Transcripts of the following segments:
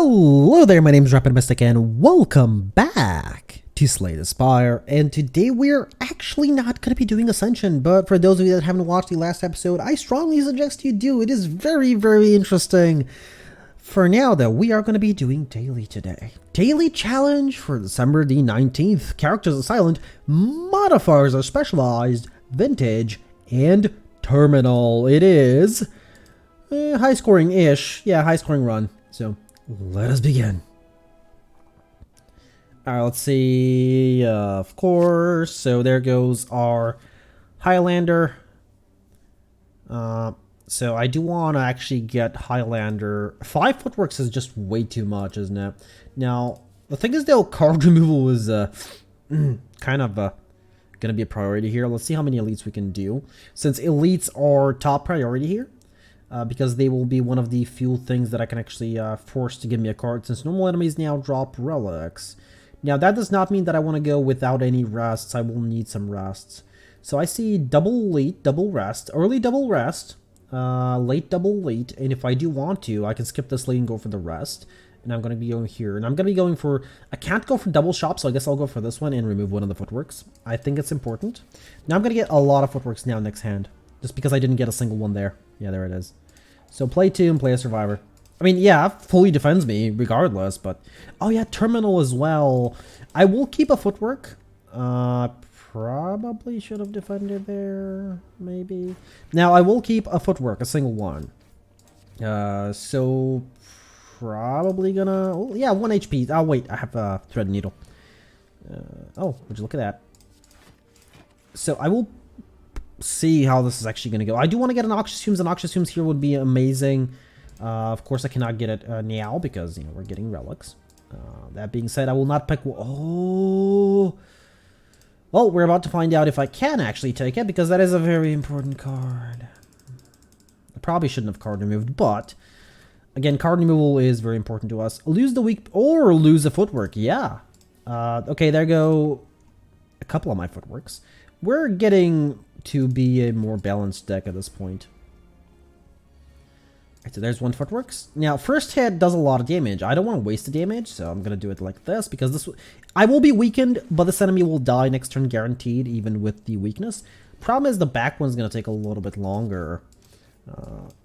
Hello there, my name is Rapid and welcome back to Slay the Spire. And today we're actually not going to be doing Ascension, but for those of you that haven't watched the last episode, I strongly suggest you do. It is very, very interesting. For now, though, we are going to be doing Daily today. Daily challenge for December the 19th. Characters are silent, modifiers are specialized, vintage, and terminal. It is high scoring-ish. Yeah, high scoring run. So let us begin. Alright, let's see. Of course. So there goes our Highlander. So I do want to actually get Highlander. 5 footworks is just way too much, isn't it? Now, the thing is though, card removal is kind of gonna be a priority here. Let's see how many elites we can do. Since elites are top priority here. Because they will be one of the few things that I can actually force to give me a card, since normal enemies now drop relics. Now that does not mean that I want to go without any rests. I will need some rests. So I see double late, double rest, early double rest, late double late, and if I do want to, I can skip this late and go for the rest. And I'm going to be going here, and I'm going to be going for, I can't go for double shop, so I guess I'll go for this one and remove one of the footworks. I think it's important. Now I'm going to get a lot of footworks now next hand, just because I didn't get a single one there. Yeah, there it is. So play 2 and play a survivor. I mean, yeah, fully defends me regardless, but... Oh yeah, terminal as well. I will keep a footwork. Probably should have defended there, maybe. Now, I will keep a footwork, a single one. So... Probably gonna... Oh, yeah, 1 HP. Oh, wait, I have a thread needle. Oh, would you look at that. So I will... see how this is actually going to go. I do want to get an Noxious Fumes. An Noxious Fumes here would be amazing. Of course, I cannot get it now because, you know, we're getting relics. That being said, I will not pick... Oh! Well, we're about to find out if I can actually take it because that is a very important card. I probably shouldn't have card removed, but... Again, card removal is very important to us. Lose the weak... Or lose a footwork, yeah. Okay, there go a couple of my footworks. We're getting... to be a more balanced deck at this point. Right, so there's 1 footworks. Now, first hit does a lot of damage. I don't want to waste the damage, so I'm going to do it like this, because this... I will be weakened, but this enemy will die next turn guaranteed, even with the weakness. Problem is, the back one's going to take a little bit longer.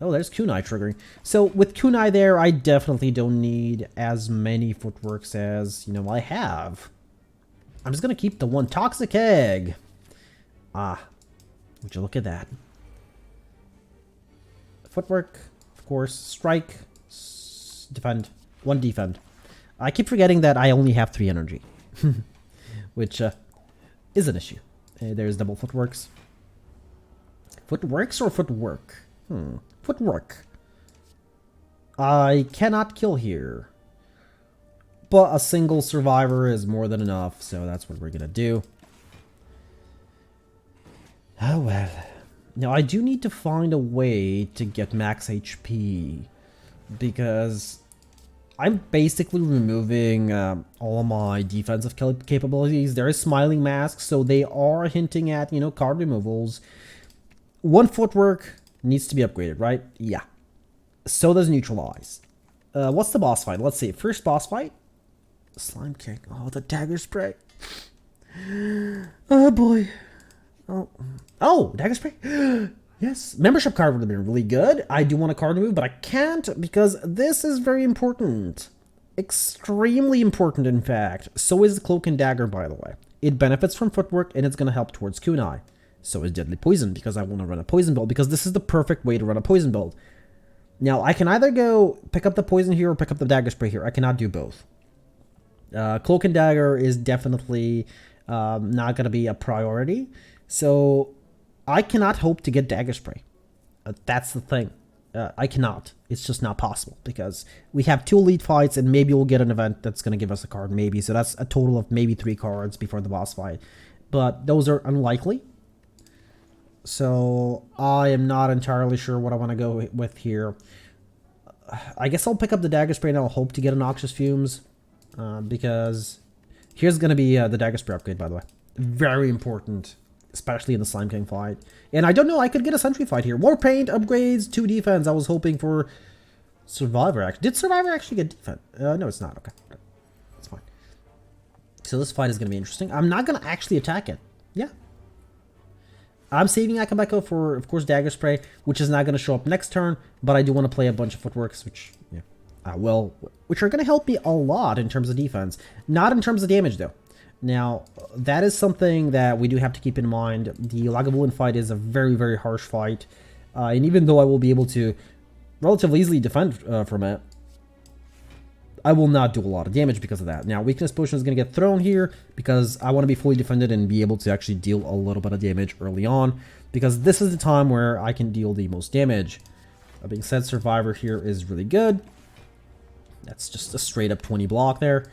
Oh, there's Kunai triggering. So, with Kunai there, I definitely don't need as many footworks as, you know, I have. I'm just going to keep the 1 Toxic Egg. Ah. Would you look at that? Footwork, of course. Strike, defend. 1 defend. I keep forgetting that I only have 3 energy, which is an issue. There's double footworks. Footworks or footwork? Footwork. I cannot kill here, but a single survivor is more than enough, so that's what we're gonna do. Oh well. Now I do need to find a way to get max HP because I'm basically removing all of my defensive capabilities. There is Smiling Mask, so they are hinting at, you know, card removals. 1 footwork needs to be upgraded, right? Yeah. So does Neutralize. What's the boss fight? Let's see. First boss fight. Slime King. Oh, the dagger spray. Oh boy. Oh, Dagger Spray? Yes. Membership card would have been really good. I do want a card remove, but I can't because this is very important. Extremely important, in fact. So is the Cloak and Dagger, by the way. It benefits from footwork, and it's going to help towards Kunai. So is Deadly Poison, because I want to run a poison build, because this is the perfect way to run a poison build. Now, I can either go pick up the poison here or pick up the Dagger Spray here. I cannot do both. Cloak and Dagger is definitely not going to be a priority. So, I cannot hope to get Dagger Spray. That's the thing. I cannot. It's just not possible. Because we have 2 elite fights and maybe we'll get an event that's going to give us a card. Maybe. So that's a total of maybe 3 cards before the boss fight. But those are unlikely. So, I am not entirely sure what I want to go with here. I guess I'll pick up the Dagger Spray and I'll hope to get a Noxious Fumes. Because here's going to be the Dagger Spray upgrade, by the way. Very important. Especially in the Slime King fight. And I don't know, I could get a Sentry fight here. War Paint upgrades, 2 defense. I was hoping for Survivor actually. Did Survivor actually get defense? No, it's not. Okay. That's fine. So this fight is going to be interesting. I'm not going to actually attack it. Yeah. I'm saving Akabeko for, of course, Dagger Spray, which is not going to show up next turn, but I do want to play a bunch of footworks, which, yeah, which are going to help me a lot in terms of defense. Not in terms of damage, though. Now, that is something that we do have to keep in mind. The Lagavulin fight is a very, very harsh fight, and even though I will be able to relatively easily defend from it, I will not do a lot of damage because of that. Now, Weakness Potion is going to get thrown here because I want to be fully defended and be able to actually deal a little bit of damage early on, because this is the time where I can deal the most damage. That being said, Survivor here is really good. That's just a straight up 20 block there.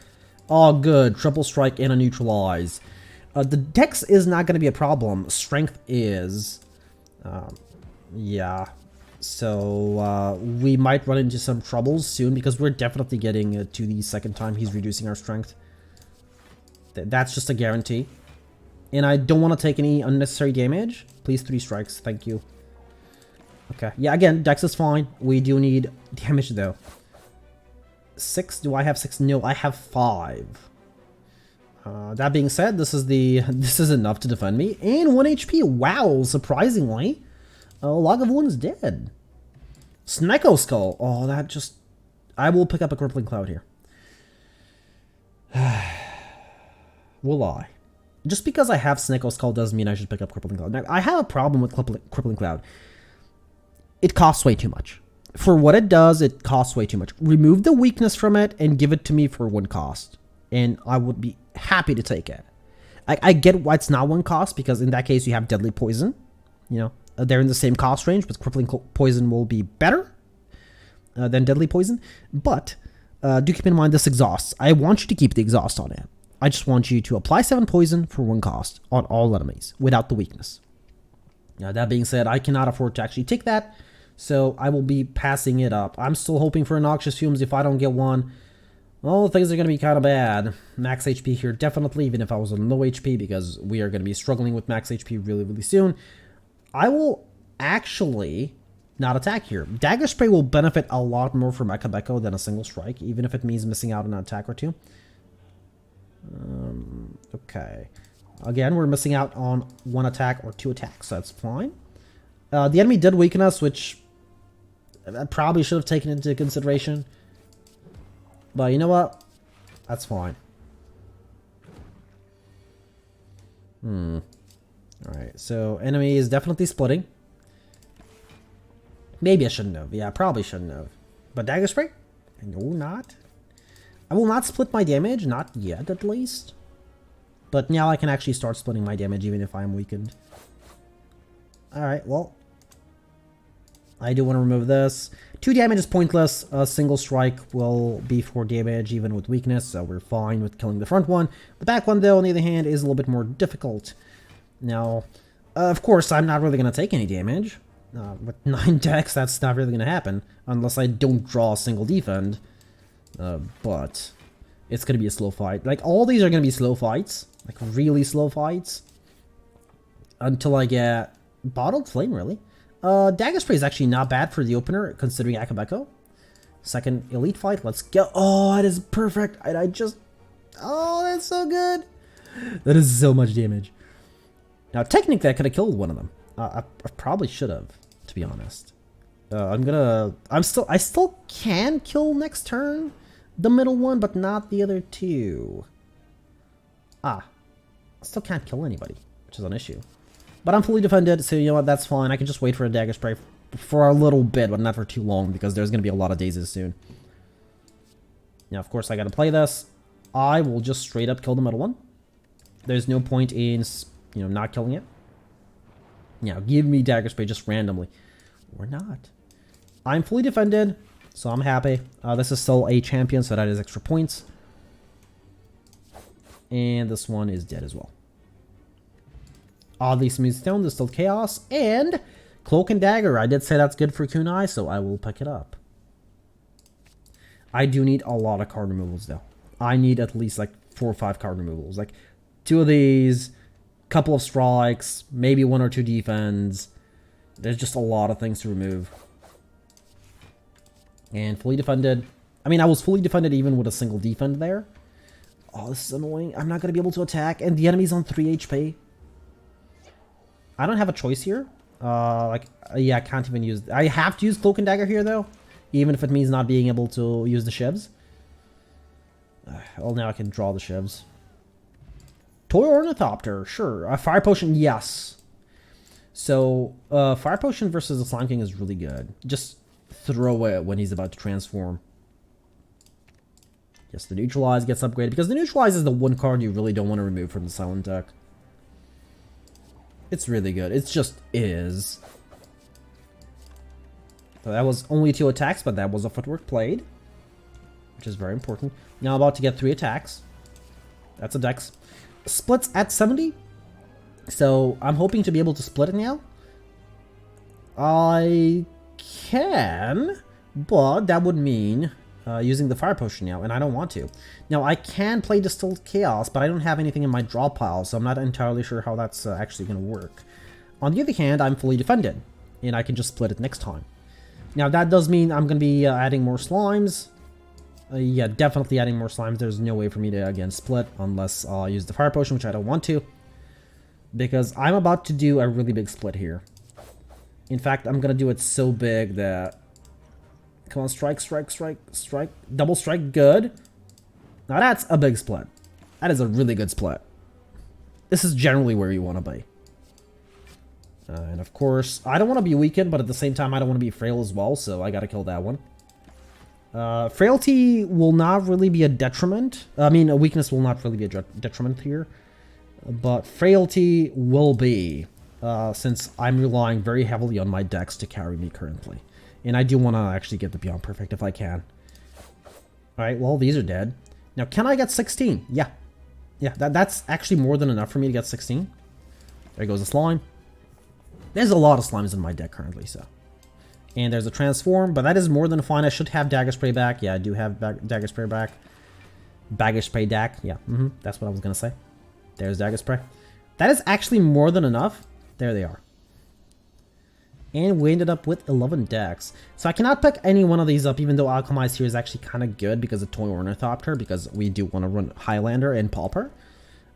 Oh, good. Triple Strike and a Neutralize. The Dex is not going to be a problem. Strength is. Yeah. So we might run into some troubles soon because we're definitely getting to the second time he's reducing our strength. That's just a guarantee. And I don't want to take any unnecessary damage. Please, 3 strikes. Thank you. Okay. Yeah, again, Dex is fine. We do need damage, though. 6? Do I have 6? No, I have 5. That being said, this is enough to defend me. And 1 HP. Wow, surprisingly. Lagavulin's dead. Snecko Skull. Oh, that just... I will pick up a Crippling Cloud here. Will I? Just because I have Snecko Skull doesn't mean I should pick up Crippling Cloud. Now, I have a problem with Crippling Cloud. It costs way too much. For what it does, it costs way too much. Remove the weakness from it and give it to me for 1 cost. And I would be happy to take it. I get why it's not 1 cost, because in that case you have Deadly Poison. You know, they're in the same cost range, but Crippling Poison will be better than Deadly Poison. But do keep in mind this exhausts. I want you to keep the exhaust on it. I just want you to apply 7 poison for 1 cost on all enemies without the weakness. Now, that being said, I cannot afford to actually take that, so I will be passing it up. I'm still hoping for Noxious Fumes. If I don't get one, well, things are going to be kind of bad. Max HP here, definitely, even if I was on low HP, because we are going to be struggling with max HP really, really soon. I will actually not attack here. Dagger Spray will benefit a lot more from Akabeko than a single strike, even if it means missing out on an attack or 2. Okay. Again, we're missing out on 1 attack or 2 attacks, so that's fine. The enemy did weaken us, which I probably should have taken into consideration. But you know what? That's fine. Alright, so enemy is definitely splitting. Maybe I shouldn't have. Yeah, I probably shouldn't have. But Dagger Spray? No, not. I will not split my damage, not yet at least. But now I can actually start splitting my damage even if I am weakened. Alright, well. I do want to remove this. 2 damage is pointless. A single strike will be 4 damage even with weakness, so we're fine with killing the front one. The back one, though, on the other hand, is a little bit more difficult. Now, of course, I'm not really going to take any damage. With 9 decks, that's not really going to happen, unless I don't draw a single defend. But it's going to be a slow fight. Like, all these are going to be slow fights. Like, really slow fights. Until I get Bottled Flame, really. Dagger Spray is actually not bad for the opener, considering Akabeko. Second Elite fight, let's go. Oh, that is perfect. I just... Oh, that's so good. That is so much damage. Now, technically, I could have killed one of them. I probably should have, to be honest. I still can kill next turn the middle one, but not the other 2. I still can't kill anybody, which is an issue. But I'm fully defended, so you know what, that's fine. I can just wait for a Dagger Spray for a little bit, but not for too long, because there's going to be a lot of dazes soon. Now, of course, I got to play this. I will just straight up kill the middle one. There's no point in, you know, not killing it. Now, give me Dagger Spray just randomly. Or not. I'm fully defended, so I'm happy. This is still a champion, so that is extra points. And this one is dead as well. Oddly Smooth Stone, Distilled Chaos, and Cloak and Dagger. I did say that's good for Kunai, so I will pick it up. I do need a lot of card removals, though. I need at least like 4 or 5 card removals. Like 2 of these, couple of strikes, maybe 1 or 2 defense. There's just a lot of things to remove. And fully defended. I mean, I was fully defended even with a single defend there. Oh, this is annoying. I'm not going to be able to attack. And the enemy's on 3 HP. I don't have a choice here. Yeah, I can't even use... I have to use Cloak and Dagger here, though. Even if it means not being able to use the shivs. Well, now I can draw the shivs. Toy Ornithopter, sure. Fire Potion, yes. So, Fire Potion versus the Slime King is really good. Just throw it when he's about to transform. Yes, the Neutralize gets upgraded, because the Neutralize is the one card you really don't want to remove from the Silent deck. It's really good. It just is. So that was only 2 attacks, but that was a footwork played, which is very important. Now I'm about to get 3 attacks. That's a dex. Splits at 70. So I'm hoping to be able to split it now. I can, but that would mean using the Fire Potion now, and I don't want to. Now I can play Distilled Chaos, but I don't have anything in my draw pile, so I'm not entirely sure how that's actually going to work. On the other hand, I'm fully defended, and I can just split it next time. Now that does mean I'm going to be adding more slimes. Yeah, definitely adding more slimes. There's no way for me to, again, split unless I use the Fire Potion, which I don't want to. Because I'm about to do a really big split here. In fact, I'm going to do it so big that... Come on, strike, strike, strike, strike. Double strike, good. Now that's a big split. That is a really good split. This is generally where you want to be. And of course, I don't want to be weakened, but at the same time, I don't want to be frail as well, so I got to kill that one. Frailty will not really be a detriment. I mean, a weakness will not really be a detriment here. But frailty will be, since I'm relying very heavily on my dex to carry me currently. And I do want to actually get the Beyond Perfect if I can. Alright, well, these are dead. Now, can I get 16? Yeah. Yeah, that's actually more than enough for me to get 16. There goes the slime. There's a lot of slimes in my deck currently, so. And there's a transform, but that is more than fine. I should have Dagger Spray back. Yeah, I do have Dagger Spray back. Dagger Spray Dak. Yeah, that's what I was going to say. There's Dagger Spray. That is actually more than enough. There they are. And we ended up with 11 decks. So I cannot pick any one of these up, even though Alchemize here is actually kind of good because of Toy Ornithopter, because we do want to run Highlander and Pauper.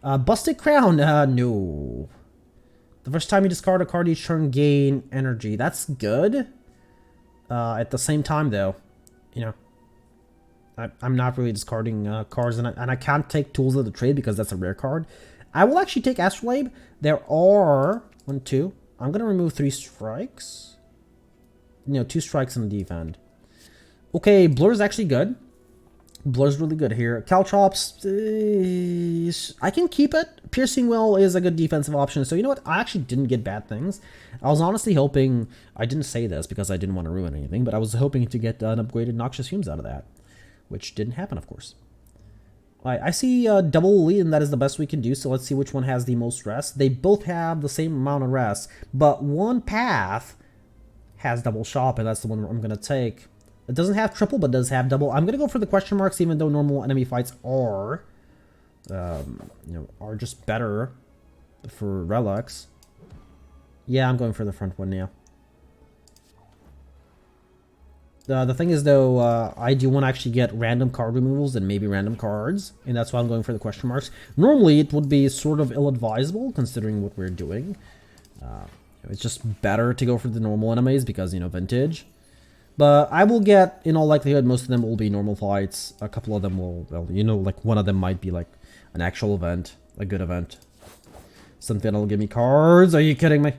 Busted Crown, no. The first time you discard a card each turn, gain energy. That's good. At the same time, though, you know, I'm not really discarding cards, and I can't take Tools of the Trade because that's a rare card. I will actually take Astrolabe. There are 1, 2. I'm going to remove 3 strikes. No, 2 strikes and defend. Okay, Blur's actually good. Blur's really good here. Caltrops, I can keep it. Piercing Will is a good defensive option. So you know what? I actually didn't get bad things. I was honestly hoping... I didn't say this because I didn't want to ruin anything, but I was hoping to get an upgraded Noxious Fumes out of that. Which didn't happen, of course. I see double lead, and that is the best we can do, so let's see which one has the most rest. They both have the same amount of rest, but one path has double shop, and that's the one I'm going to take. It doesn't have triple, but does have double. I'm going to go for the question marks, even though normal enemy fights are, are just better for relics. Yeah, I'm going for the front one now. The thing is, though, I do want to actually get random card removals and maybe random cards, and that's why I'm going for the question marks. Normally, it would be sort of ill-advisable, considering what we're doing. It's just better to go for the normal enemies because, you know, vintage. But I will get, in all likelihood, most of them will be normal fights. A couple of them will, well, you know, like one of them might be like an actual event, a good event. Something that'll give me cards. Are you kidding me?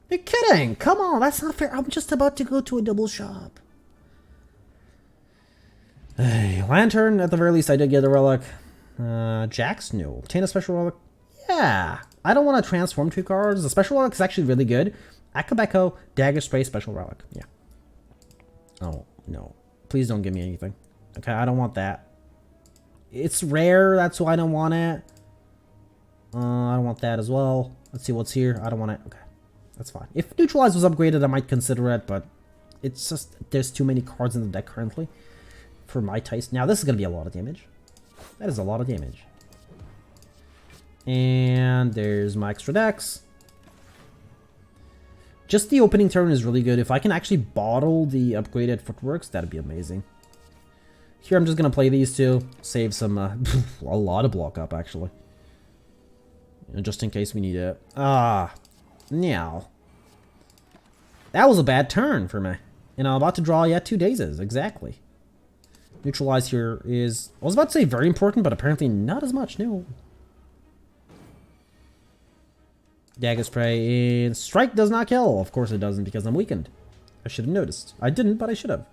You're kidding! Come on, that's not fair. I'm just about to go to a double shop. Hey, Lantern, at the very least, I did get a relic. Jax? No. Obtain a special relic? Yeah. I don't want to transform 2 cards. The special relic is actually really good. Akabeko, Dagger Spray, special relic. Yeah. Oh, no. Please don't give me anything. Okay, I don't want that. It's rare, that's why I don't want it. I don't want that as well. Let's see what's here. I don't want it. Okay. That's fine. If Neutralize was upgraded, I might consider it, but it's just, there's too many cards in the deck currently for my taste. Now, this is going to be a lot of damage. That is a lot of damage. And there's my extra decks. Just the opening turn is really good. If I can actually bottle the upgraded footworks, that'd be amazing. Here, I'm just going to play these two. Save some, a lot of block up, actually. Just in case we need it. Now. That was a bad turn for me. And I'm about to draw yet 2 dazes, exactly. Neutralize here is, I was about to say very important, but apparently not as much, no. Dagger Spray, and Strike does not kill. Of course it doesn't, because I'm weakened. I should have noticed. I didn't, but I should have.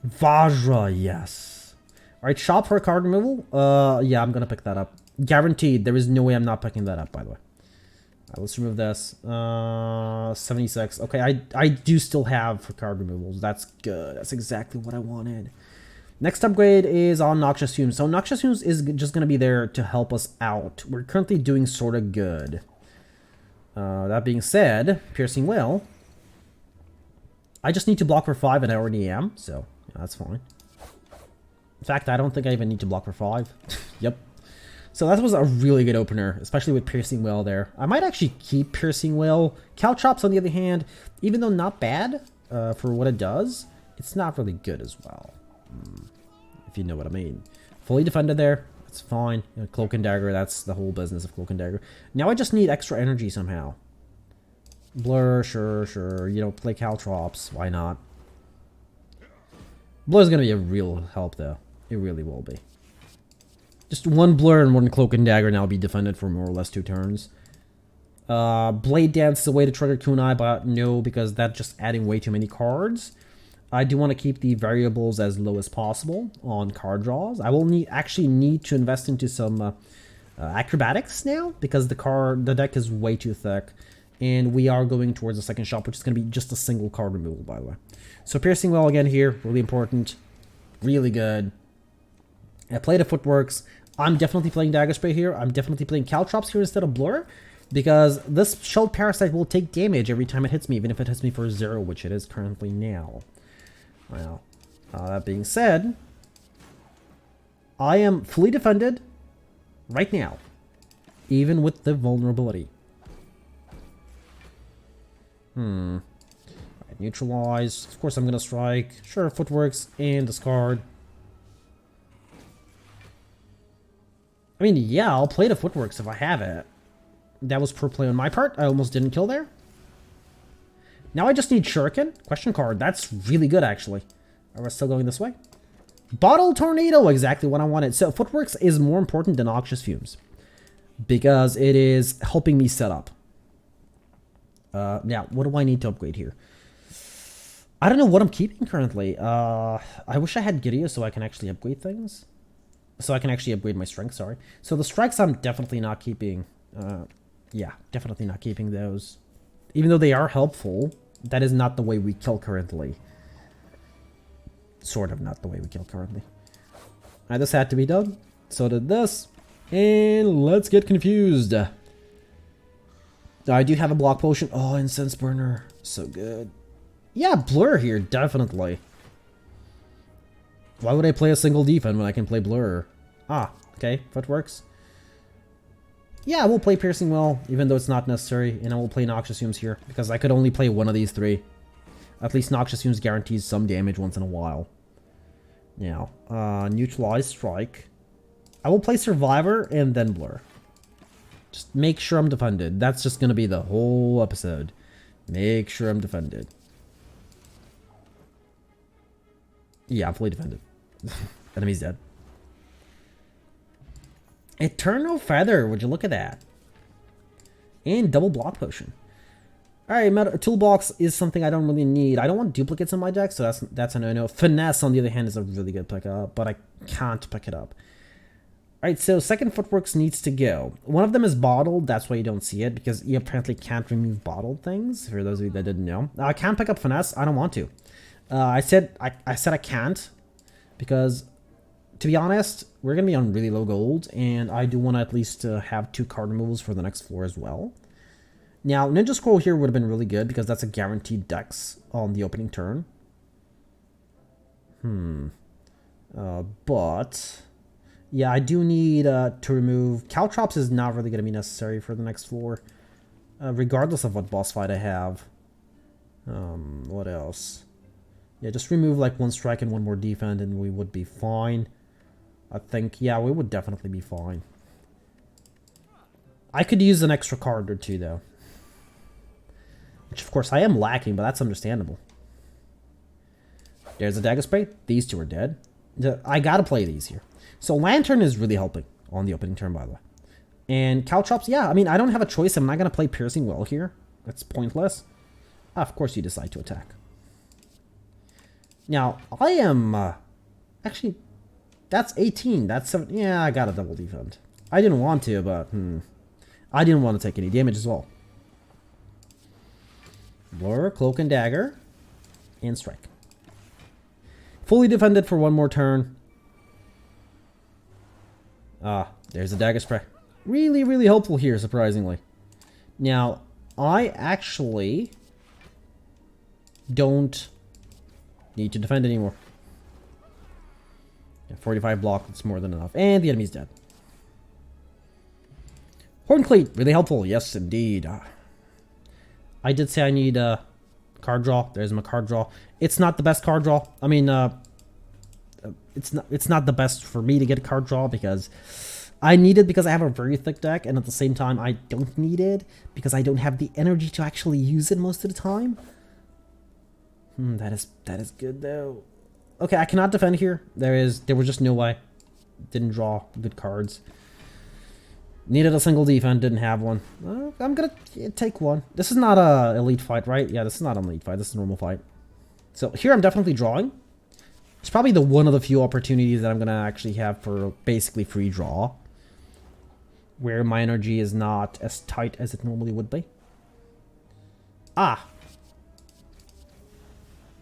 Vajra, yes. Alright, shop for a card removal. Yeah, I'm gonna pick that up. Guaranteed. There is no way I'm not picking that up, by the way. Let's remove this. 76. Okay, I do still have for card removals. That's good. That's exactly what I wanted. Next upgrade is on Noxious Fumes. So Noxious Fumes is just going to be there to help us out. We're currently doing sort of good. That being said, Piercing Will. I just need to block for 5 and I already am. So yeah, that's fine. In fact, I don't think I even need to block for 5. Yep. So that was a really good opener, especially with Piercing Will there. I might actually keep Piercing Will. Caltrops, on the other hand, even though not bad for what it does, it's not really good as well. If you know what I mean. Fully defended there. That's fine. You know, Cloak and Dagger, that's the whole business of Cloak and Dagger. Now I just need extra energy somehow. Blur, sure. You know, play Caltrops. Why not? Blur's going to be a real help, though. It really will be. Just one Blur and one Cloak and Dagger now be defended for more or less 2 turns. Blade Dance is a way to trigger Kunai, but no, because that's just adding way too many cards. I do want to keep the variables as low as possible on card draws. I will actually need to invest into some acrobatics now, because the deck is way too thick. And we are going towards the second shop, which is going to be just a single card removal, by the way. So Piercing Well again here, really important. Really good. I played a Footworks. I'm definitely playing Dagger Spray here. I'm definitely playing Caltrops here instead of Blur, because this Shelled Parasite will take damage every time it hits me, even if it hits me for 0, which it is currently now. Well, that being said, I am fully defended right now, even with the vulnerability. Right, neutralize. Of course I'm going to strike. Sure, Footworks and discard. I mean, yeah, I'll play the Footworks if I have it. That was poor play on my part. I almost didn't kill there. Now I just need Shuriken. Question card. That's really good, actually. Are we still going this way? Bottle Tornado. Exactly what I wanted. So Footworks is more important than Noxious Fumes, because it is helping me set up. Now, what do I need to upgrade here? I don't know what I'm keeping currently. I wish I had Gideon so I can actually upgrade things. So I can actually upgrade my strength, sorry. So the strikes I'm definitely not keeping. Yeah, definitely not keeping those. Even though they are helpful, that is not the way we kill currently. Sort of not the way we kill currently. Alright, this had to be done. So did this. And let's get confused. I do have a block potion. Oh, Incense Burner. So good. Yeah, Blur here, definitely. Why would I play a single defense when I can play Blur? Ah, okay, Footworks. Yeah, we'll play Piercing Well, even though it's not necessary, and I will play Noxious Fumes here, because I could only play one of these 3. At least Noxious Fumes guarantees some damage once in a while. Now, Neutralize Strike. I will play Survivor and then Blur. Just make sure I'm defended. That's just going to be the whole episode. Make sure I'm defended. Yeah, I'm fully defended. Enemy's dead. Eternal Feather. Would you look at that? And double block potion. Alright, toolbox is something I don't really need. I don't want duplicates in my deck, so that's a no-no. Finesse, on the other hand, is a really good pickup, but I can't pick it up. Alright, so second Footworks needs to go. One of them is bottled, that's why you don't see it, because you apparently can't remove bottled things, for those of you that didn't know. I can't pick up Finesse, I don't want to. I said I can't, because, to be honest, we're going to be on really low gold, and I do want to at least have 2 card removals for the next floor as well. Now, Ninja Scroll here would have been really good, because that's a guaranteed dex on the opening turn. But, yeah, I do need to remove... Caltrops is not really going to be necessary for the next floor. regardless of what boss fight I have. What else? Yeah, just remove like one strike and one more defend and we would be fine. I think, yeah, we would definitely be fine. I could use an extra card or two though. Which of course I am lacking, but that's understandable. There's a dagger spray. These two are dead. I gotta play these here. So Lantern is really helping on the opening turn, by the way. And Caltrops, yeah, I mean, I don't have a choice. I'm not gonna play Piercing Will here. That's pointless. Of course you decide to attack. Now, I am... actually, that's 18. That's 7. Yeah, I got a double defend. I didn't want to, but... I didn't want to take any damage as well. Blur, Cloak and Dagger. And Strike. Fully defended for one more turn. There's a Dagger Spray. Really, really helpful here, surprisingly. Now, I actually... don't need to defend anymore. Yeah, 45 block, that's more than enough. And the enemy's dead. Horncleat, really helpful. Yes, indeed. I did say I need a card draw. There's my card draw. It's not the best card draw. I mean, it's not the best for me to get a card draw because I need it because I have a very thick deck, and at the same time, I don't need it because I don't have the energy to actually use it most of the time. That is good though. Okay, I cannot defend here. There was just no way. Didn't draw good cards. Needed a single defend, didn't have one. I'm gonna take one. This is not a elite fight, right? Yeah, this is not an elite fight. This is a normal fight. So here I'm definitely drawing. It's probably the one of the few opportunities that I'm gonna actually have for basically free draw, where my energy is not as tight as it normally would be.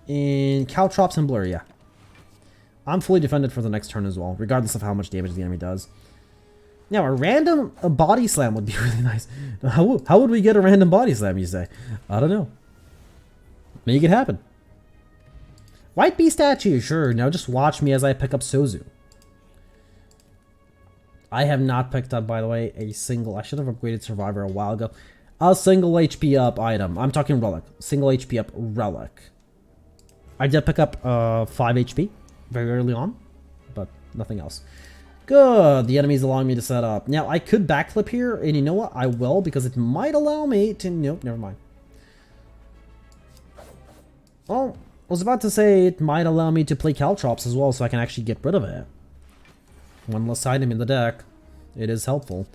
In Caltrops and Blur, yeah. I'm fully defended for the next turn as well, regardless of how much damage the enemy does. Now, a random body slam would be really nice. How would we get a random body slam, you say? I don't know. Make it happen. White Bee statue, sure. Now just watch me as I pick up Sozu. I have not picked up, by the way, a single... I should have upgraded Survivor a while ago. A single HP up item. I'm talking Relic. Single HP up Relic. I did pick up 5 HP very early on, but nothing else. Good, the enemy's allowing me to set up. Now, I could backflip here, and you know what? I will, because it might allow me to... Nope, never mind. Well, I was about to say it might allow me to play Caltrops as well, so I can actually get rid of it. One less item in the deck. It is helpful.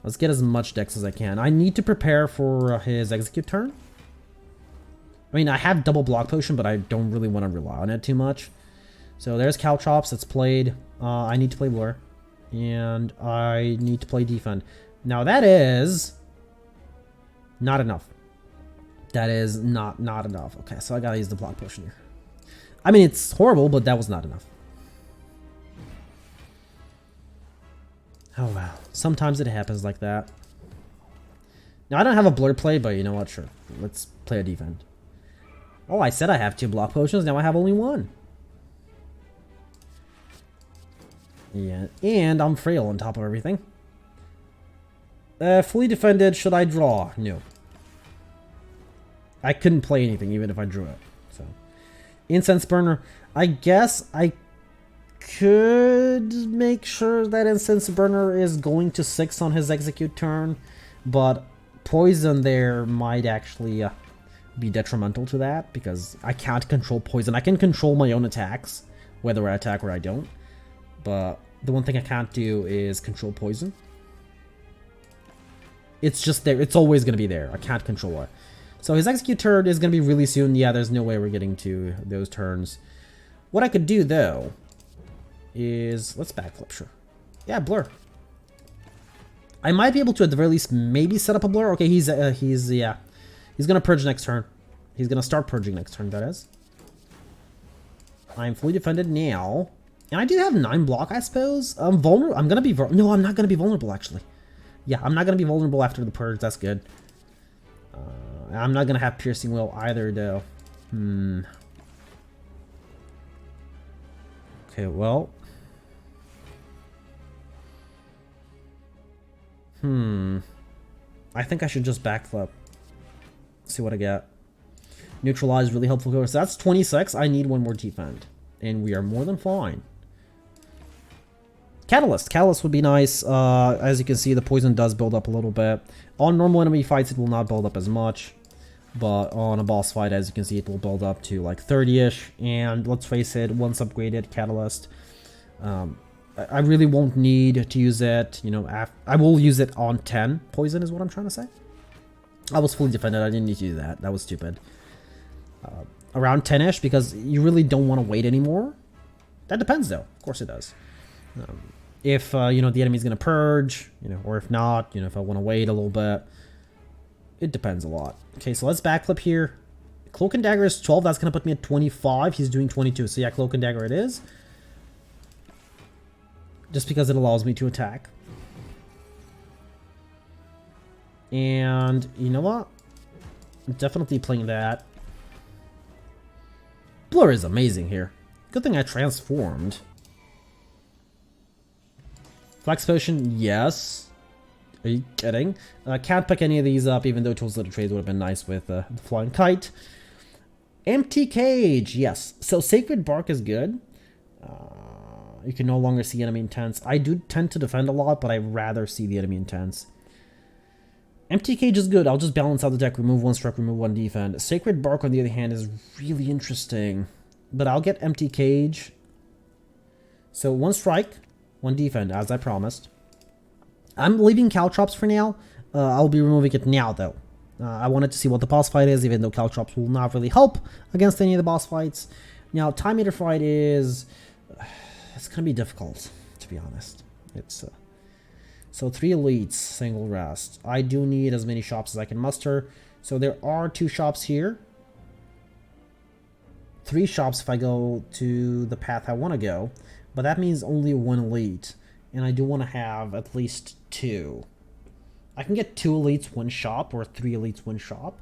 Let's get as much decks as I can. I need to prepare for his execute turn. I mean, I have double block potion, but I don't really want to rely on it too much. So there's Caltrops that's played. I need to play Blur. And I need to play Defend. Now that is not enough. That is not enough. Okay, so I gotta use the block potion here. I mean, it's horrible, but that was not enough. Oh wow. Sometimes it happens like that. Now I don't have a Blur play, but you know what? Sure. Let's play a Defend. Oh, I said I have 2 block potions. Now I have only 1. Yeah, and I'm frail on top of everything. Fully defended. Should I draw? No. I couldn't play anything even if I drew it. So, Incense Burner. I guess I could make sure that Incense Burner is going to 6 on his execute turn, but poison there might actually be detrimental to that because I can't control poison. I can control my own attacks, whether I attack or I don't. But the one thing I can't do is control poison. It's just there. It's always going to be there. I can't control it. So his execute turn is going to be really soon. Yeah, there's no way we're getting to those turns. What I could do, though, is... Let's backflip, sure. Yeah, Blur. I might be able to, at the very least, maybe set up a Blur. Okay, he's going to purge next turn. He's going to start purging next turn, that is. I'm fully defended now. And I do have 9 block, I suppose. I'm vulnerable. I'm going to be... No, I'm not going to be vulnerable, actually. Yeah, I'm not going to be vulnerable after the purge. That's good. I'm not going to have Piercing Will either, though. Okay, well... I think I should just backflip. See what I get. Neutralize, really helpful. So that's 26. I need one more defend. And we are more than fine. Catalyst. Catalyst would be nice. As you can see, the poison does build up a little bit. On normal enemy fights, it will not build up as much. But on a boss fight, as you can see, it will build up to like 30-ish. And let's face it, once upgraded, Catalyst, I really won't need to use it. You know, I will use it on 10 poison is what I'm trying to say. I was fully defended. I didn't need to do that. That was stupid. Around 10-ish, because you really don't want to wait anymore. That depends, though. Of course it does. If, you know, the enemy's going to purge, you know, or if not, you know, if I want to wait a little bit. It depends a lot. Okay, so let's backflip here. Cloak and Dagger is 12. That's going to put me at 25. He's doing 22. So yeah, Cloak and Dagger it is. Just because it allows me to attack. And you know what? I'm definitely playing that. Blur is amazing here. Good thing I transformed. Flex Potion, yes. Are you kidding? Can't pick any of these up, even though Tools of the Trade would have been nice with the Flying Kite. Empty Cage, yes. So Sacred Bark is good. You can no longer see enemy intents. I do tend to defend a lot, but I rather see the enemy intents. Empty Cage is good. I'll just balance out the deck, remove one strike, remove one defend. Sacred Bark, on the other hand, is really interesting. But I'll get Empty Cage. So one strike, one defend, as I promised. I'm leaving Caltrops for now. I'll be removing it now, though. I wanted to see what the boss fight is, even though Caltrops will not really help against any of the boss fights. Now, Time Eater fight is... it's going to be difficult, to be honest. It's... So 3 elites, single rest. I do need as many shops as I can muster. So there are 2 shops here. 3 shops if I go to the path I want to go. But that means only 1 elite. And I do want to have at least 2. I can get 2 elites, 1 shop, or 3 elites, 1 shop.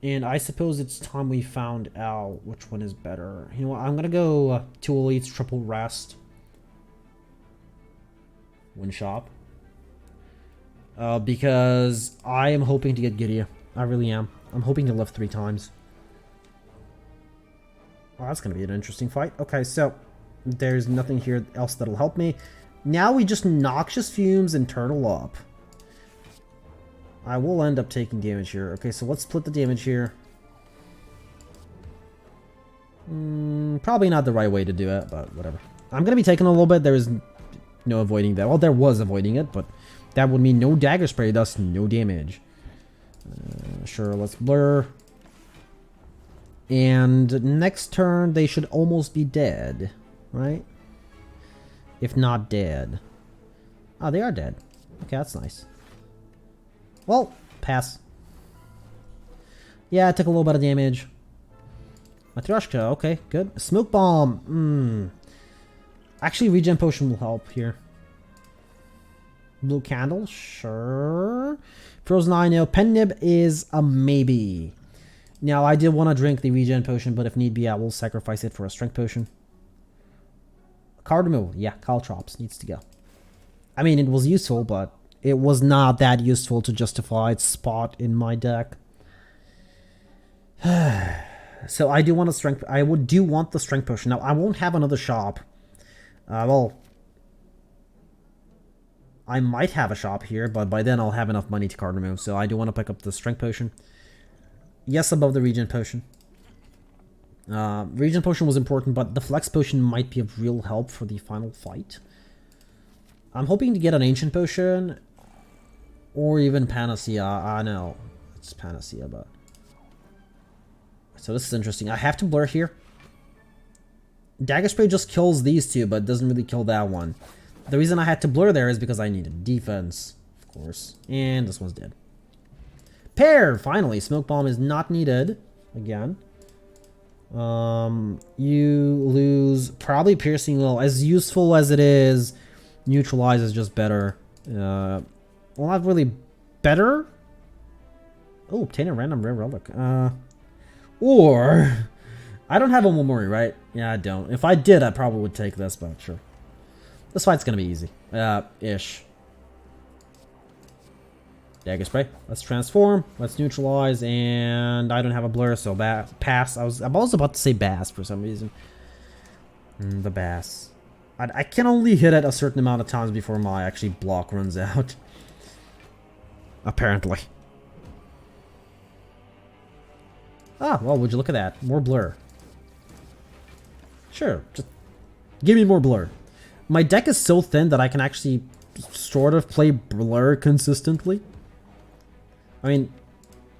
And I suppose it's time we found out which one is better. You know what, I'm going to go 2 elites, triple rest. 1 shop. Because I am hoping to get Gideon. I really am. I'm hoping to live 3 times. Oh, that's going to be an interesting fight. Okay, so there's nothing here else that'll help me. Now we just Noxious Fumes and Turtle up. I will end up taking damage here. Okay, so let's split the damage here. Probably not the right way to do it, but whatever. I'm going to be taking a little bit. There is no avoiding that. Well, there was avoiding it, but that would mean no Dagger Spray, thus no damage. Sure, let's blur. And next turn, they should almost be dead, right? If not dead. Oh, they are dead. Okay, that's nice. Well, pass. Yeah, I took a little bit of damage. Matryoshka, okay, good. Smoke Bomb, Actually, Regen Potion will help here. Blue Candle, sure. Frozen Eye, no. Pen Nib is a maybe. Now, I did want to drink the Regen Potion, but if need be, I will sacrifice it for a Strength Potion. Card removal, yeah, Caltrops needs to go. I mean, it was useful, but it was not that useful to justify its spot in my deck. So I do want a Strength... I do want the Strength Potion. Now, I won't have another shop. Well, I might have a shop here, but by then I'll have enough money to card remove. So I do want to pick up the Strength Potion. Yes, above the Regen Potion. Regen Potion was important, but the Flex Potion might be of real help for the final fight. I'm hoping to get an Ancient Potion, or even Panacea. I know it's Panacea, but... So this is interesting. I have to blur here. Dagger Spray just kills these 2, but doesn't really kill that one. The reason I had to blur there is because I needed defense, of course. And this one's dead. Pair! Finally, Smoke Bomb is not needed. Again. You lose probably Piercing Will. As useful as it is, Neutralize is just better. Well, not really better. Oh, obtain a random rare relic. Or... I don't have a Momori, right? Yeah, I don't. If I did, I probably would take this, but sure. This fight's gonna be easy. Ish. Dagger Spray. Let's transform. Let's neutralize. And I don't have a blur, so pass. I was about to say bass for some reason. The bass. I can only hit it a certain amount of times before my actually block runs out. Apparently. Ah, well, would you look at that? More blur. Sure, just give me more blur. My deck is so thin that I can actually sort of play blur consistently. I mean,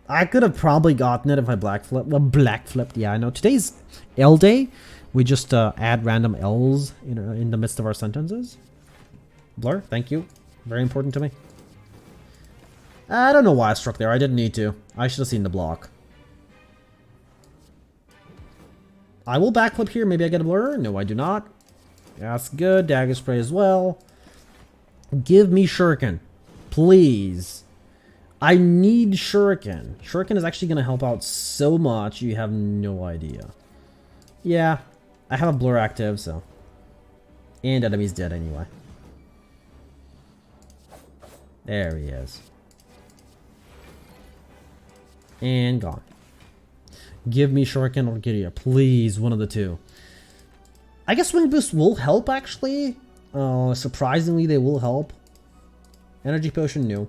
I could have probably gotten it if I black flipped. Yeah, I know. Today's L day. We just add random L's in the midst of our sentences. Blur, thank you. Very important to me. I don't know why I struck there. I didn't need to. I should have seen the block. I will backflip here. Maybe I get a blur. No, I do not. That's good. Dagger Spray as well. Give me Shuriken. Please. I need Shuriken. Shuriken is actually going to help out so much. You have no idea. Yeah. I have a blur active, so. And enemy's dead anyway. There he is. And gone. Give me Shuriken or Gideon. Please, one of the two. I guess Swing Boost will help, actually. Surprisingly, they will help. Energy Potion, no.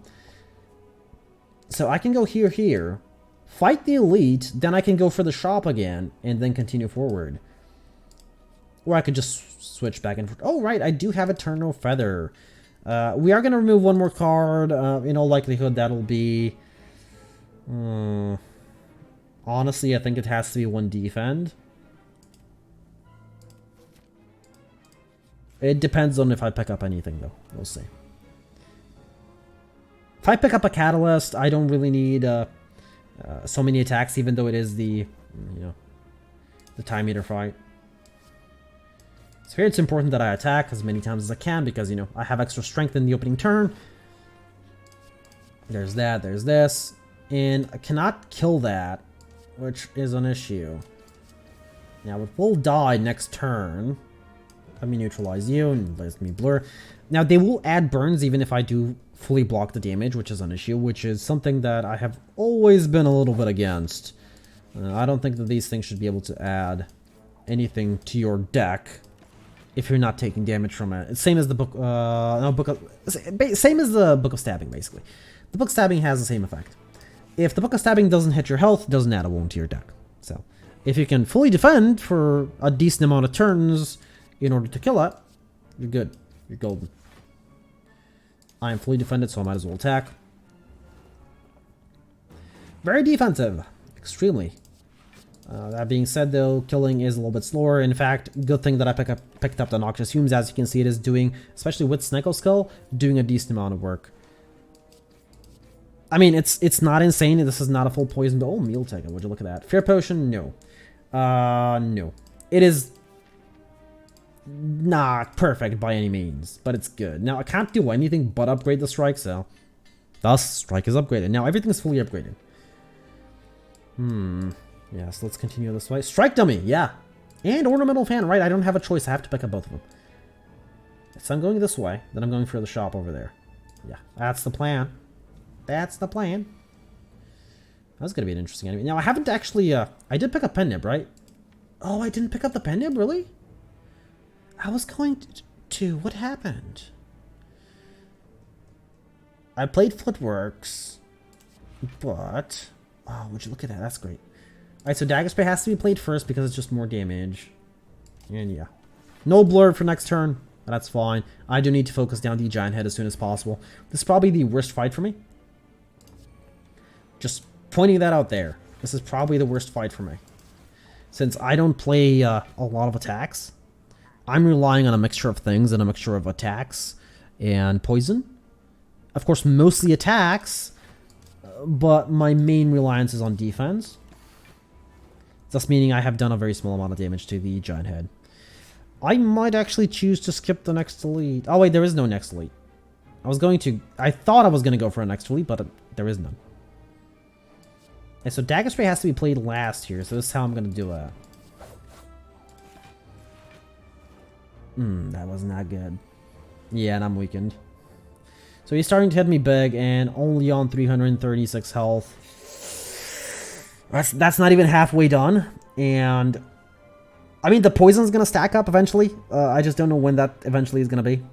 So I can go here. Fight the Elite, then I can go for the shop again, and then continue forward. Or I could just switch back and forth. Oh, right, I do have Eternal Feather. We are going to remove one more card. In all likelihood, that'll be... honestly, I think it has to be one defend. It depends on if I pick up anything, though. We'll see. If I pick up a Catalyst, I don't really need so many attacks, even though it is the Time Eater fight. So here it's important that I attack as many times as I can because, I have extra strength in the opening turn. There's that, there's this. And I cannot kill that, which is an issue. Now, it will die next turn. Let me neutralize you and let me blur. Now, they will add burns even if I do fully block the damage, which is an issue, which is something that I have always been a little bit against. I don't think that these things should be able to add anything to your deck if you're not taking damage from it. Same as the same as the Book of Stabbing, basically. The Book of Stabbing has the same effect. If the Book of Stabbing doesn't hit your health, it doesn't add a wound to your deck. So, if you can fully defend for a decent amount of turns in order to kill it, you're good. You're golden. I am fully defended, so I might as well attack. Very defensive. Extremely. That being said, though, killing is a little bit slower. In fact, good thing that I picked up the Noxious Fumes. As you can see, it is doing, especially with Snecko Skull, doing a decent amount of work. I mean, it's not insane. This is not a full poison. Oh, Meal Taken. Would you look at that? Fear Potion? No. No. It is not perfect by any means, but it's good. Now, I can't do anything but upgrade the Strike, so thus, Strike is upgraded. Now, everything is fully upgraded. Yes, let's continue this way. Strike Dummy, yeah. And Ornamental Fan, right? I don't have a choice. I have to pick up both of them. So I'm going this way, then I'm going for the shop over there. Yeah, that's the plan. That's the plan. That's going to be an interesting enemy. Now, I haven't actually... I did pick up Pennib, right? Oh, I didn't pick up the Pennib? Really? I was going to... What happened? I played Footworks, but... Oh, would you look at that? That's great. Alright, so Dagger Spray has to be played first because it's just more damage. And yeah. No blur for next turn. That's fine. I do need to focus down the Giant Head as soon as possible. This is probably the worst fight for me. Just pointing that out there. This is probably the worst fight for me. Since I don't play a lot of attacks, I'm relying on a mixture of things and a mixture of attacks and poison. Of course, mostly attacks, but my main reliance is on defense. Thus meaning I have done a very small amount of damage to the Giant Head. I might actually choose to skip the next elite. Oh wait, there is no next elite. I thought I was going to go for a next elite, but there is none. And so Dagger Spray has to be played last here, so this is how I'm going to do it. That was not good. Yeah, and I'm weakened. So he's starting to hit me big and only on 336 health. That's not even halfway done. And I mean, the poison's going to stack up eventually. I just don't know when that eventually is going to be.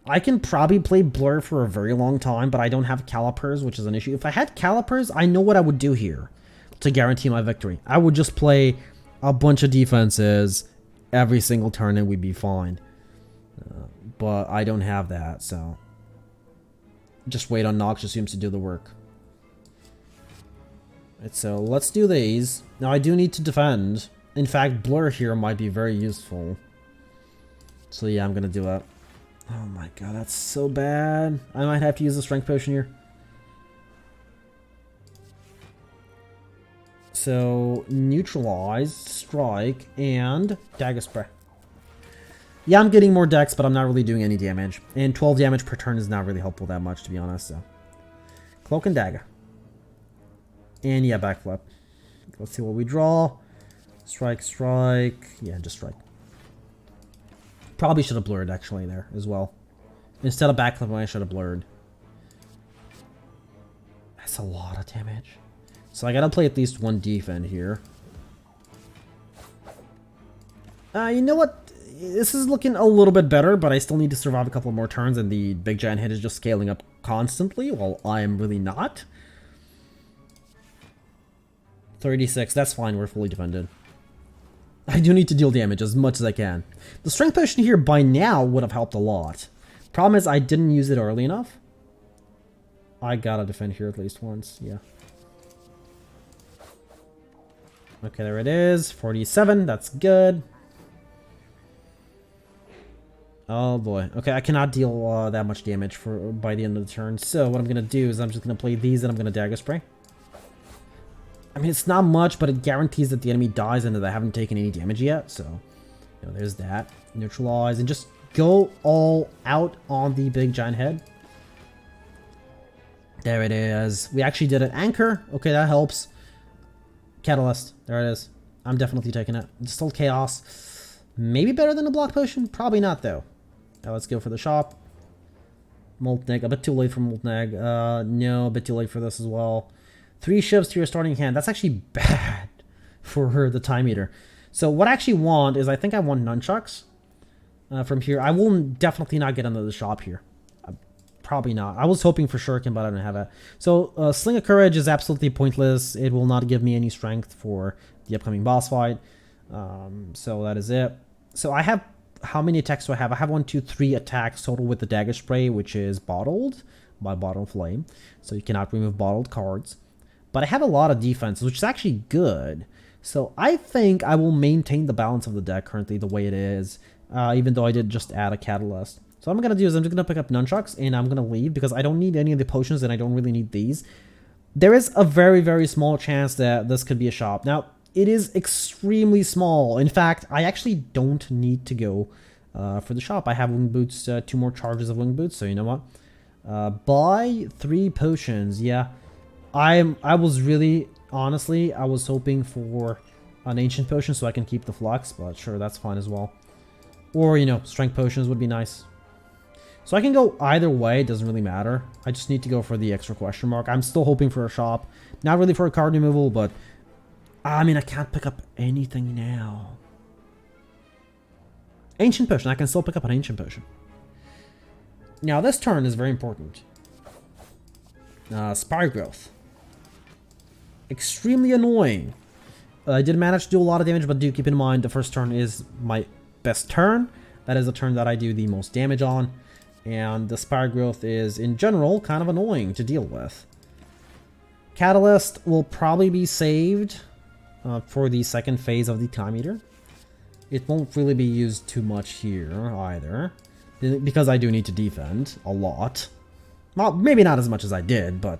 I can probably play Blur for a very long time, but I don't have Calipers, which is an issue. If I had Calipers, I know what I would do here to guarantee my victory. I would just play a bunch of defenses every single turn and we'd be fine. But I don't have that, so just wait on Noxious Fumes to do the work. Right, so let's do these. Now I do need to defend. In fact, Blur here might be very useful. So yeah, I'm gonna do it. Oh my god, that's so bad. I might have to use the Strength Potion here. So, Neutralize, Strike, and Dagger Spray. Yeah, I'm getting more dex, but I'm not really doing any damage. And 12 damage per turn is not really helpful that much, to be honest. So, Cloak and Dagger. And yeah, Backflip. Let's see what we draw. Strike, Strike. Yeah, just Strike. Probably should have blurred actually there as well. Instead of backflipping, I should have blurred. That's a lot of damage. So I gotta play at least one defend here. You know what? This is looking a little bit better, but I still need to survive a couple more turns, and the big giant hit is just scaling up constantly, while I am really not. 36, that's fine, we're fully defended. I do need to deal damage as much as I can. The Strength Potion here by now would have helped a lot. Problem is I didn't use it early enough. I gotta defend here at least once, yeah. Okay, there it is. 47, that's good. Oh boy. Okay, I cannot deal that much damage by the end of the turn. So what I'm gonna do is I'm just gonna play these and I'm gonna Dagger Spray. I mean, it's not much, but it guarantees that the enemy dies and that I haven't taken any damage yet. So, you know, there's that. Neutralize and just go all out on the big giant head. There it is. We actually did an Anchor. Okay, that helps. Catalyst. There it is. I'm definitely taking it. It's still Chaos. Maybe better than a Block Potion? Probably not, though. Now let's go for the shop. Moltneg. A bit too late for Moltneg. No, a bit too late for this as well. 3 shifts to your starting hand. That's actually bad for the Time Eater. So what I actually want is I think I want Nunchucks from here. I will definitely not get into the shop here. Probably not. I was hoping for Shuriken, but I don't have it. So Sling of Courage is absolutely pointless. It will not give me any strength for the upcoming boss fight. So that is it. So I have... How many attacks do I have? I have 1, 2, 3 attacks total with the Dagger Spray, which is bottled by Bottled Flame. So you cannot remove bottled cards. But I have a lot of defense, which is actually good. So I think I will maintain the balance of the deck currently the way it is, even though I did just add a Catalyst. So what I'm going to do is I'm just going to pick up Nunchucks and I'm going to leave because I don't need any of the potions and I don't really need these. There is a very, very small chance that this could be a shop. Now, it is extremely small. In fact, I actually don't need to go for the shop. I have Wing Boots, 2 more charges of Wing Boots, so you know what? Buy 3 potions, yeah. I was really, honestly, I was hoping for an Ancient Potion so I can keep the Flux, but sure, that's fine as well. Or, you know, Strength Potions would be nice. So I can go either way, it doesn't really matter. I just need to go for the extra question mark. I'm still hoping for a shop. Not really for a card removal, but... I mean, I can't pick up anything now. Ancient Potion, I can still pick up an Ancient Potion. Now, this turn is very important. Spire Growth. Extremely annoying. I did manage to do a lot of damage, but do keep in mind the first turn is my best turn. That is the turn that I do the most damage on. And the Spire Growth is, in general, kind of annoying to deal with. Catalyst will probably be saved for the second phase of the Time Eater. It won't really be used too much here either, because I do need to defend a lot. Well, maybe not as much as I did, but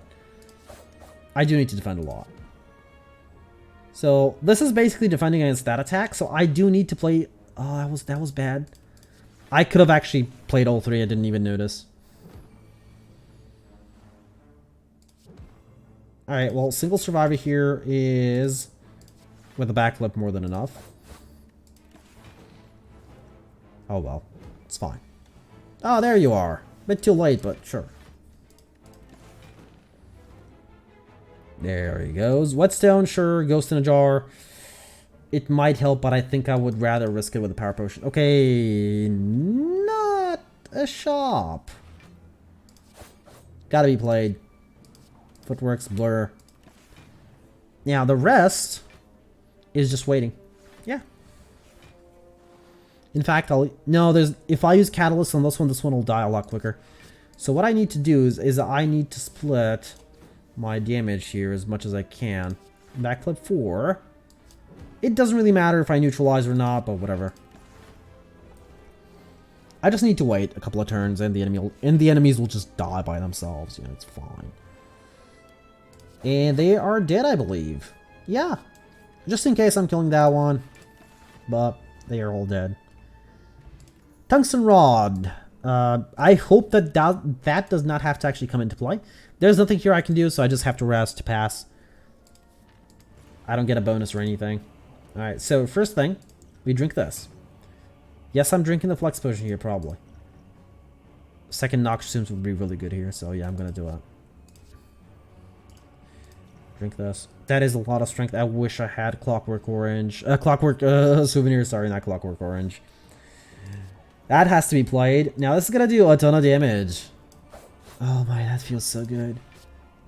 I do need to defend a lot. So this is basically defending against that attack, so I do need to play... Oh, that was bad. I could have actually played all 3, I didn't even notice. Alright, well, single survivor here is... with a backflip more than enough. Oh well, it's fine. Oh, there you are. Bit too late, but sure. There he goes. Whetstone, sure. Ghost in a jar. It might help, but I think I would rather risk it with a power potion. Okay, not a shop. Gotta be played. Footworks, blur. Now the rest is just waiting. Yeah. In fact, if I use Catalyst on this one will die a lot quicker. So what I need to do is I need to split my damage here as much as I can. Backflip 4. It doesn't really matter if I neutralize or not, but whatever. I just need to wait a couple of turns and the enemies will just die by themselves. You know, it's fine. And they are dead, I believe. Yeah. Just in case I'm killing that one. But they are all dead. Tungsten Rod. I hope that does not have to actually come into play. There's nothing here I can do, so I just have to rest to pass. I don't get a bonus or anything. Alright, so first thing, we drink this. Yes, I'm drinking the Flex Potion here, probably. Second Noxious Fumes would be really good here, so yeah, I'm gonna do it. Drink this. That is a lot of strength. I wish I had Clockwork Orange. Clockwork Souvenir, sorry, not Clockwork Orange. That has to be played. Now, this is gonna do a ton of damage. Oh my, that feels so good.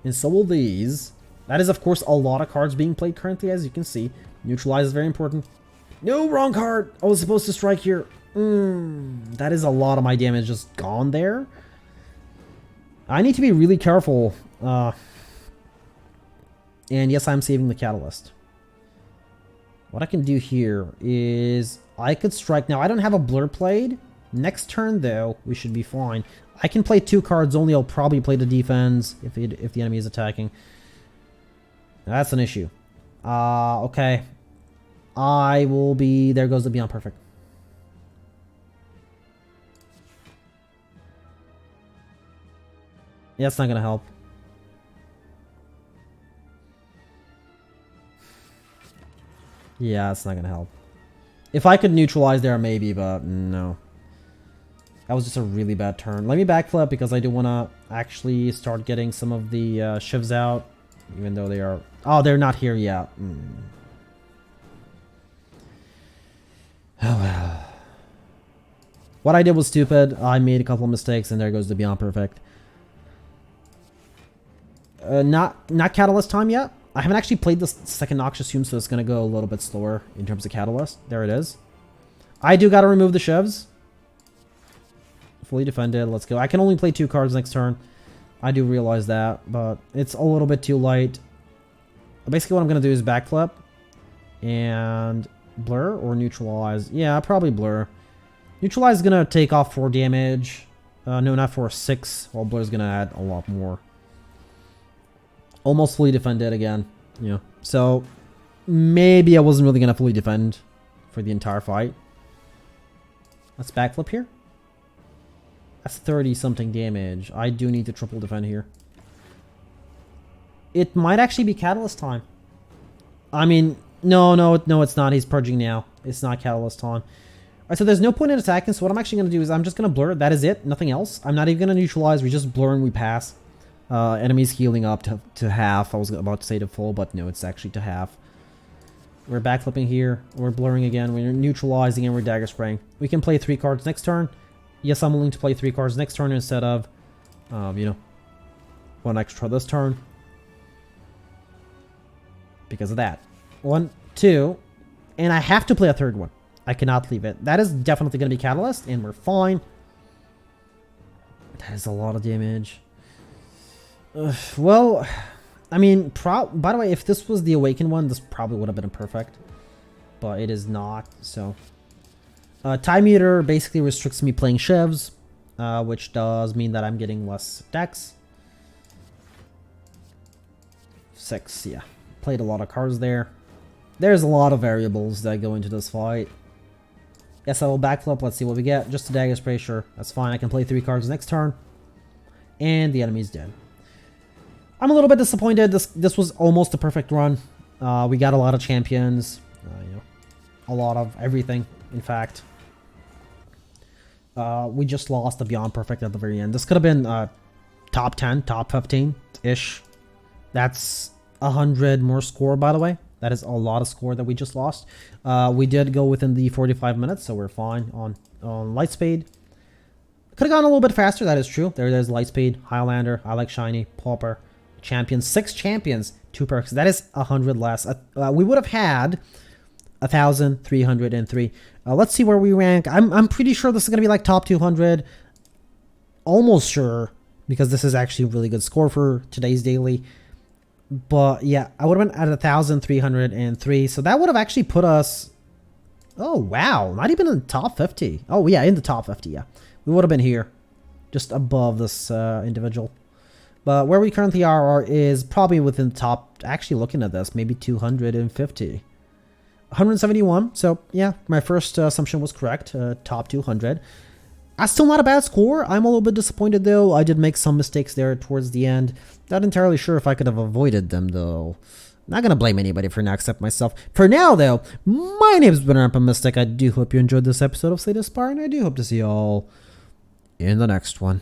And so will these. That is, of course, a lot of cards being played currently, as you can see. Neutralize is very important. No, wrong card! I was supposed to strike here. That is a lot of my damage just gone there. I need to be really careful. And yes, I'm saving the Catalyst. What I can do here is I could strike. Now, I don't have a blur played. Next turn, though, we should be fine. I can play 2 cards only. I'll probably play the defense if the enemy is attacking. That's an issue. Okay. I will be... There goes the Beyond Perfect. Yeah, it's not going to help. Yeah, it's not going to help. If I could neutralize there, maybe, but no. That was just a really bad turn. Let me backflip because I do want to actually start getting some of the shivs out. Even though they are... Oh, they're not here yet. Oh, well. What I did was stupid. I made a couple of mistakes, and there goes the Beyond Perfect. Not Catalyst time yet. I haven't actually played this second Noxious Fume, so it's going to go a little bit slower in terms of Catalyst. There it is. I do got to remove the shivs. Fully defended. Let's go. I can only play 2 cards next turn. I do realize that, but it's a little bit too light. Basically, what I'm going to do is backflip and blur or neutralize. Yeah, probably blur. Neutralize is going to take off 4 damage. No, not 4, 6. While blur is going to add a lot more. Almost fully defended again. Yeah. So, maybe I wasn't really going to fully defend for the entire fight. Let's backflip here. That's 30-something damage. I do need to triple defend here. It might actually be Catalyst time. I mean, no, it's not. He's purging now. It's not Catalyst time. Alright, so there's no point in attacking, so what I'm actually going to do is I'm just going to blur. That is it. Nothing else. I'm not even going to neutralize. We just blur and we pass. Enemies healing up to half. I was about to say to full, but no, it's actually to half. We're backflipping here. We're blurring again. We're neutralizing and we're dagger spraying. We can play 3 cards next turn. Yes, I'm willing to play 3 cards next turn instead of, you know, 1 extra this turn. Because of that. 1, 2, and I have to play a 3rd one. I cannot leave it. That is definitely going to be Catalyst, and we're fine. That is a lot of damage. Well, I mean, by the way, if this was the Awakened one, this probably would have been perfect. But it is not, so... Time Meter basically restricts me playing shivs, which does mean that I'm getting less decks. 6, yeah. Played a lot of cards there. There's a lot of variables that go into this fight. Yes, I will backflip. Let's see what we get. Just a dagger spray, sure. That's fine. I can play 3 cards next turn. And the enemy's dead. I'm a little bit disappointed. This was almost a perfect run. We got a lot of champions. You know, a lot of everything, in fact. We just lost the Beyond Perfect at the very end. This could have been top 10, top 15-ish. That's 100 more score, by the way. That is a lot of score that we just lost. We did go within the 45 minutes, so we're fine on Lightspeed. Could have gone a little bit faster, that is true. There's Lightspeed, Highlander, I Like Shiny, Pauper, Champions. 6 champions, 2 perks. That is 100 less. We would have had 1,303. Let's see where we rank. I'm pretty sure this is going to be like top 200. Almost sure, because this is actually a really good score for today's daily. But yeah, I would have been at 1,303. So that would have actually put us... Oh, wow. Not even in the top 50. Oh, yeah, in the top 50, yeah. We would have been here. Just above this individual. But where we currently are is probably within the top... Actually, looking at this, maybe 250. 171. So, yeah, my first assumption was correct. Top 200. That's still not a bad score. I'm a little bit disappointed, though. I did make some mistakes there towards the end. Not entirely sure if I could have avoided them, though. Not going to blame anybody for now except myself. For now, though, my name's been Rampant Mystic. I do hope you enjoyed this episode of Slay the Spire, and I do hope to see you all in the next one.